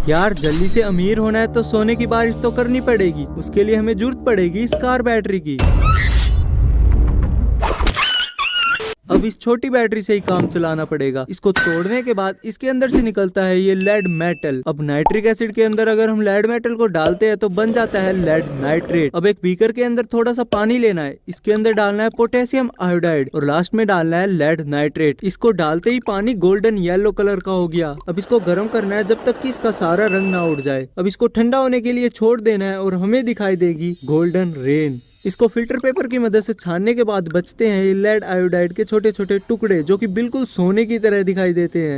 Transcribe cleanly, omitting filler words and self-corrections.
यार जल्दी से अमीर होना है तो सोने की बारिश तो करनी पड़ेगी। उसके लिए हमें जरूरत पड़ेगी इस कार बैटरी की। अब इस छोटी बैटरी से ही काम चलाना पड़ेगा। इसको तोड़ने के बाद इसके अंदर से निकलता है ये लेड मेटल। अब नाइट्रिक एसिड के अंदर अगर हम लेड मेटल को डालते हैं तो बन जाता है लेड नाइट्रेट। अब एक बीकर के अंदर थोड़ा सा पानी लेना है, इसके अंदर डालना है पोटेशियम आयोडाइड और लास्ट में डालना है लेड नाइट्रेट। इसको डालते ही पानी गोल्डन येलो कलर का हो गया। अब इसको गर्म करना है जब तक कि इसका सारा रंग ना उड़ जाए। अब इसको ठंडा होने के लिए छोड़ देना है और हमें दिखाई देगी गोल्डन रेन। इसको फिल्टर पेपर की मदद से छानने के बाद बचते हैं ये लेड आयोडाइड के छोटे छोटे टुकड़े, जो कि बिल्कुल सोने की तरह दिखाई देते हैं।